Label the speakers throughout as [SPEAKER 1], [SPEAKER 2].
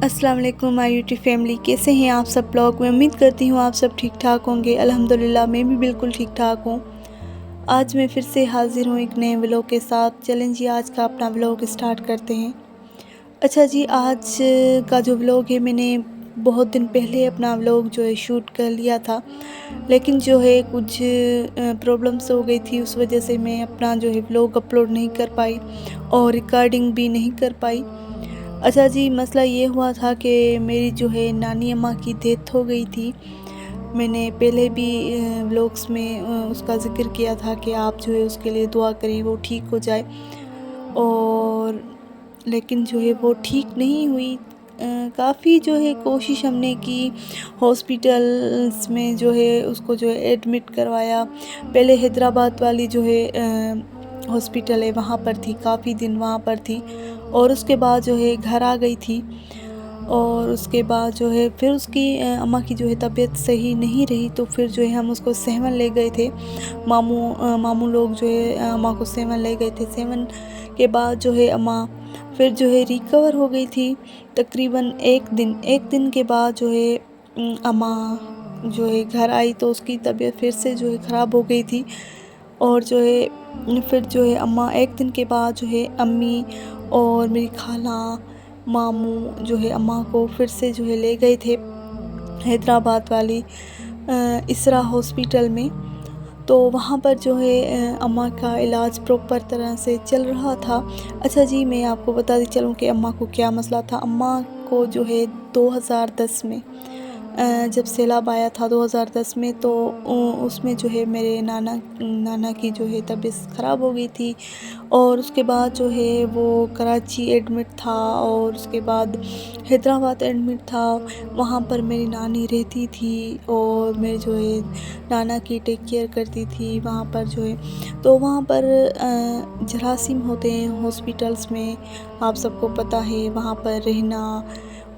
[SPEAKER 1] अस्सलाम वालेकुम my YouTube family, कैसे हैं आप सब लोग। मैं उम्मीद करती हूँ आप सब ठीक ठाक होंगे। अल्हम्दुलिल्लाह मैं भी बिल्कुल ठीक ठाक हूँ। आज मैं फिर से हाज़िर हूँ एक नए व्लॉग के साथ। चलें जी, आज का अपना व्लॉग स्टार्ट करते हैं। अच्छा जी, आज का जो व्लॉग है, मैंने बहुत दिन पहले अपना व्लॉग जो है शूट कर लिया था, लेकिन जो है कुछ प्रॉब्लम्स हो गई थी। उस वजह से मैं अपना जो है व्लॉग अपलोड नहीं कर पाई और रिकॉर्डिंग भी नहीं कर पाई। अच्छा जी, मसला ये हुआ था कि मेरी जो है नानी अम्मा की डेथ हो गई थी। मैंने पहले भी व्लॉग्स में उसका ज़िक्र किया था कि आप जो है उसके लिए दुआ करें, वो ठीक हो जाए। और लेकिन जो है वो ठीक नहीं हुई। काफ़ी जो है कोशिश हमने की, हॉस्पिटल्स में जो है उसको जो है एडमिट करवाया। पहले हैदराबाद वाली जो है हॉस्पिटल है, वहाँ पर थी, काफ़ी दिन वहाँ पर थी। और उसके बाद जो है घर आ गई थी। और उसके बाद जो है फिर उसकी अम्मा की जो है तबीयत सही नहीं रही, तो फिर जो है हम उसको सेवन ले गए थे। मामू लोग जो है अम्मा को सेवन ले गए थे। सेवन के बाद जो है अम्मा फिर जो है रिकवर हो गई थी। तकरीबन एक दिन के बाद जो है अम्मा जो है घर आई, तो उसकी तबीयत फिर से जो है ख़राब हो गई थी। और जो है फिर जो है अम्मा एक दिन के बाद जो है अम्मी और मेरी खाला, मामू जो है अम्मा को फिर से जो है ले गए थे हैदराबाद वाली इसरा हॉस्पिटल में। तो वहाँ पर जो है अम्मा का इलाज प्रॉपर तरह से चल रहा था। अच्छा जी, मैं आपको बताती चलूँ कि अम्मा को क्या मसला था। अम्मा को जो है 2010 में जब सैलाब आया था 2010 में, तो उसमें जो है मेरे नाना की जो है तबीयत ख़राब हो गई थी। और उसके बाद जो है वो कराची एडमिट था और उसके बाद हैदराबाद एडमिट था। वहाँ पर मेरी नानी रहती थी और मेरे जो है नाना की टेक केयर करती थी वहाँ पर जो है। तो वहाँ पर जरासीम होते हैं हॉस्पिटल्स में, आप सबको पता है वहाँ पर रहना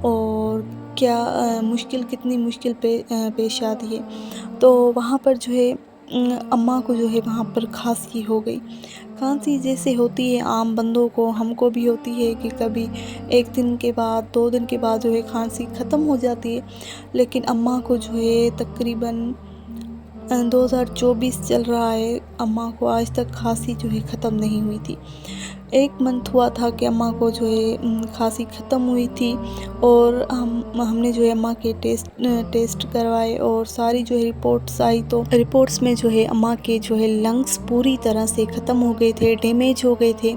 [SPEAKER 1] और क्या कितनी मुश्किल पेश आती है। तो वहाँ पर जो है अम्मा को जो है वहाँ पर खांसी हो गई। खांसी जैसे होती है आम बंदों को, हमको भी होती है कि कभी एक दिन के बाद 2 दिन के बाद जो है खांसी ख़त्म हो जाती है। लेकिन अम्मा को जो है तकरीबन 2024 चल रहा है, अम्मा को आज तक खांसी जो है ख़त्म नहीं हुई थी। 1 मंथ हुआ था कि अम्मा को जो है खांसी ख़त्म हुई थी। और हमने जो है अम्मा के टेस्ट करवाए और सारी जो है रिपोर्ट्स आई, तो रिपोर्ट्स में जो है अम्मा के जो है लंग्स पूरी तरह से ख़त्म हो गए थे, डैमेज हो गए थे।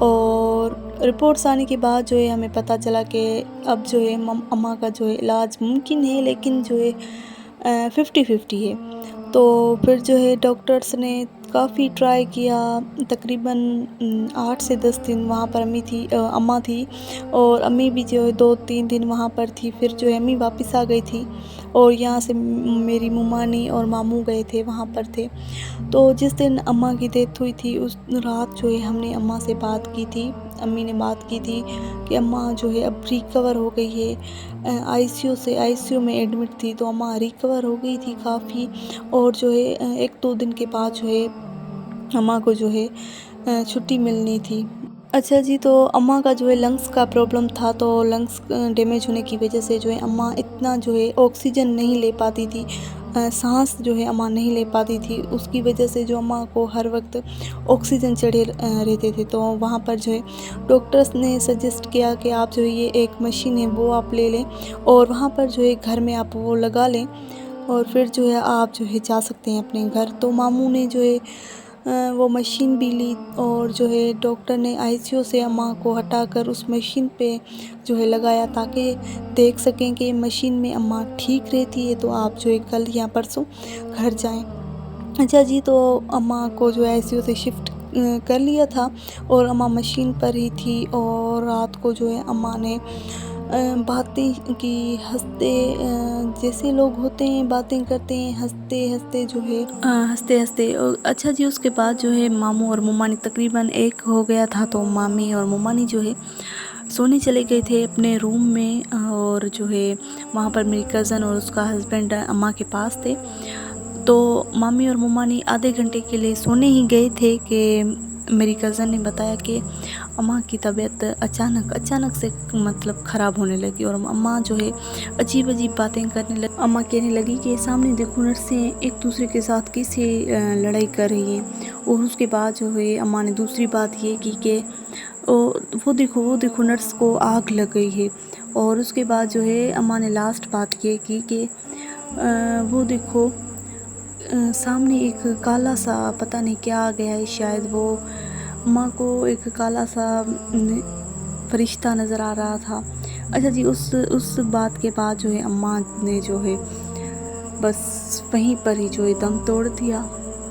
[SPEAKER 1] और रिपोर्ट्स आने के बाद जो है हमें पता चला कि अब जो है अम्मा का जो है इलाज मुमकिन है, लेकिन जो है 50-50 है। तो फिर जो है डॉक्टर्स ने काफ़ी ट्राई किया। तकरीबन 8 से 10 दिन वहाँ पर अम्मा थी और अम्मी भी जो है 2-3 दिन वहाँ पर थी। फिर जो है अम्मी वापस आ गई थी और यहाँ से मेरी मुमानी और मामू गए थे, वहाँ पर थे। तो जिस दिन अम्मा की डेथ हुई थी उस रात जो है हमने अम्मा से बात की थी। अम्मी ने बात की थी कि अम्मा जो है अब रिकवर हो गई है। आईसीयू में एडमिट थी, तो अम्मा रिकवर हो गई थी काफ़ी। और जो है 1-2 दिन के बाद जो है अम्मा को जो है छुट्टी मिलनी थी। अच्छा जी, तो अम्मा का जो है लंग्स का प्रॉब्लम था, तो लंग्स डैमेज होने की वजह से जो है अम्मा इतना जो है ऑक्सीजन नहीं ले पाती थी। सांस जो है अम्मा नहीं ले पाती थी, उसकी वजह से जो अम्मा को हर वक्त ऑक्सीजन चढ़े रहते थे। तो वहाँ पर जो है डॉक्टर्स ने सजेस्ट किया कि आप जो है ये एक मशीन है वो आप ले लें और वहाँ पर जो है घर में आप वो लगा लें और फिर जो है आप जो है जा सकते हैं अपने घर। तो मामू ने जो है वो मशीन भी ली और जो है डॉक्टर ने आईसीयू से अम्मा को हटाकर उस मशीन पे जो है लगाया, ताकि देख सकें कि मशीन में अम्मा ठीक रहती है, तो आप जो है कल या परसों घर जाएं। अच्छा जी, तो अम्मा को जो है आईसीयू से शिफ्ट कर लिया था और अम्मा मशीन पर ही थी। और रात को जो है अम्मा ने बातें की, जैसे लोग होते हैं बातें करते हैं, हंसते हंसते जो है हंसते हंसते। और अच्छा जी, उसके बाद जो है मामू और मुमानी तकरीबन 1 हो गया था, तो मामी और मुमानी जो है सोने चले गए थे अपने रूम में। और जो है वहाँ पर मेरी कज़न और उसका हस्बैंड अम्मा के पास थे। तो मामी और मुमानी आधे घंटे के लिए सोने ही गए थे कि मेरी कज़न ने बताया कि अम्मा की तबीयत अचानक से मतलब ख़राब होने लगी और अम्मा जो है अजीब अजीब बातें करने लगी। अम्मा कहने लगी कि सामने देखो नर्सें एक दूसरे के साथ कैसे लड़ाई कर रही हैं। और उसके बाद जो है अम्मा ने दूसरी बात ये की कि वो देखो नर्स को आग लग गई है। और उसके बाद जो है अम्मा ने लास्ट बात ये की कि वो देखो सामने एक काला सा पता नहीं क्या आ गया है, शायद वो अम्मा को एक काला सा फरिश्ता नज़र आ रहा था। अच्छा जी, उस बात के बाद जो है अम्मा ने जो है बस वहीं पर ही जो है दम तोड़ दिया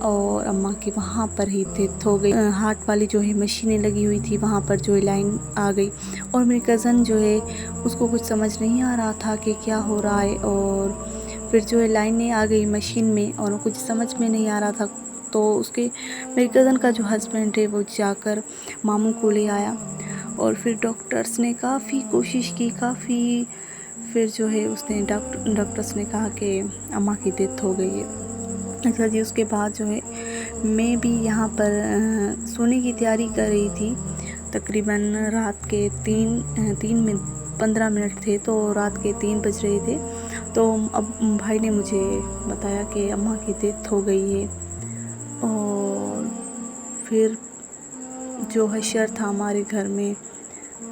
[SPEAKER 1] और अम्मा की वहाँ पर ही डेथ हो गई। हार्ट वाली जो है मशीनें लगी हुई थी, वहाँ पर जो है लाइन आ गई और मेरी कज़न जो है उसको कुछ समझ नहीं आ रहा था कि क्या हो रहा है। और फिर जो है लाइनें आ गई मशीन में और कुछ समझ में नहीं आ रहा था। तो उसके मेरी कज़न का जो हस्बैंड है वो जाकर मामू को ले आया और फिर डॉक्टर्स ने काफ़ी कोशिश की, फिर जो है उसने डॉक्टर्स ने कहा कि अम्मा की डेथ हो गई है। अच्छा जी, उसके बाद जो है मैं भी यहाँ पर सोने की तैयारी कर रही थी। तकरीबन रात के 3:15 थे, तो रात के 3 बज रहे थे। तो अब भाई ने मुझे बताया कि अम्मा की डेथ हो गई है। और फिर जो हशर था हमारे घर में,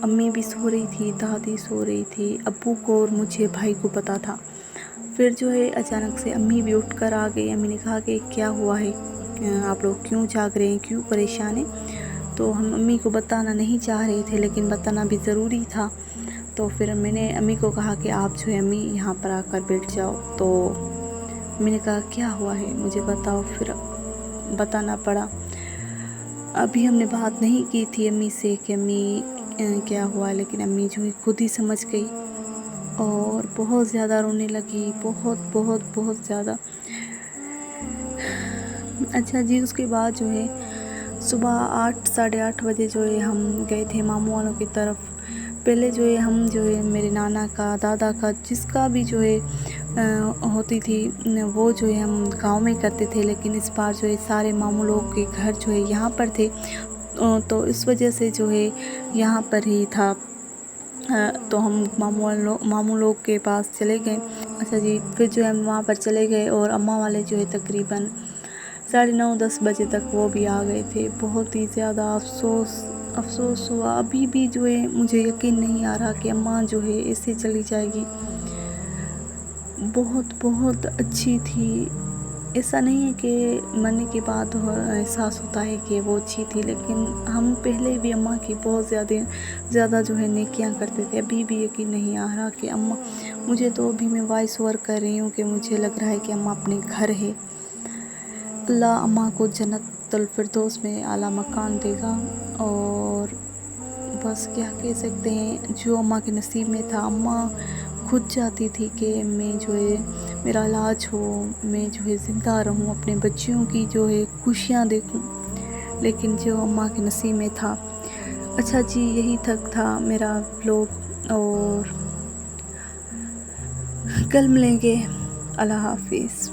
[SPEAKER 1] अम्मी भी सो रही थी, दादी सो रही थी, अब्बू को और मुझे भाई को पता था। फिर जो है अचानक से अम्मी भी उठ कर आ गई। अम्मी ने कहा कि क्या हुआ है, आप लोग क्यों जाग रहे हैं, क्यों परेशान हैं। तो हम अम्मी को बताना नहीं चाह रहे थे, लेकिन बताना भी ज़रूरी था। तो फिर मैंने अम्मी को कहा कि आप जो है अम्मी यहाँ पर आकर बैठ जाओ। तो मैंने कहा क्या हुआ है मुझे बताओ, फिर बताना पड़ा। अभी हमने बात नहीं की थी अम्मी से कि अम्मी क्या हुआ, लेकिन अम्मी जो है खुद ही समझ गई और बहुत ज़्यादा रोने लगी, बहुत ज़्यादा। अच्छा जी, उसके बाद जो है सुबह 8 साढ़े 8 बजे जो है हम गए थे मामू वालों की तरफ। पहले जो है हम जो है मेरे नाना का, दादा का, जिसका भी जो है होती थी वो जो है हम गांव में करते थे, लेकिन इस बार जो है सारे मामू लोग के घर जो है यहाँ पर थे। तो इस वजह से जो है यहाँ पर ही था। तो हम मामू लोग के पास चले गए। अच्छा जी, फिर जो है हम वहाँ पर चले गए और अम्मा वाले जो है तकरीबन 9:30-10 बजे तक वो भी आ गए थे। बहुत ही ज़्यादा अफ़सोस हुआ। अभी भी जो है मुझे यकीन नहीं आ रहा कि अम्मा जो है ऐसे चली जाएगी। बहुत अच्छी थी। ऐसा नहीं है कि मरने के बाद एहसास होता है कि वो अच्छी थी, लेकिन हम पहले भी अम्मा की बहुत ज़्यादा जो है नेकियां करते थे। अभी भी यकीन नहीं आ रहा कि अम्मा, मुझे तो अभी मैं वॉइस ओवर कर रही हूँ कि मुझे लग रहा है कि अम्मा अपने घर है। अल्लाह अम्मा को जन्नतुल फिरदौस में आला मकान देगा। और बस क्या कह सकते हैं, जो अम्मा के नसीब में था। अम्मा खुद चाहती थी कि मैं जो है मेरा इलाज हो, मैं जो है ज़िंदा रहूं, अपने बच्चियों की जो है खुशियां देखूं, लेकिन जो अम्मा के नसीब में था। अच्छा जी, यही तक था मेरा व्लॉग और कल मिलेंगे। अल्लाह हाफिज़।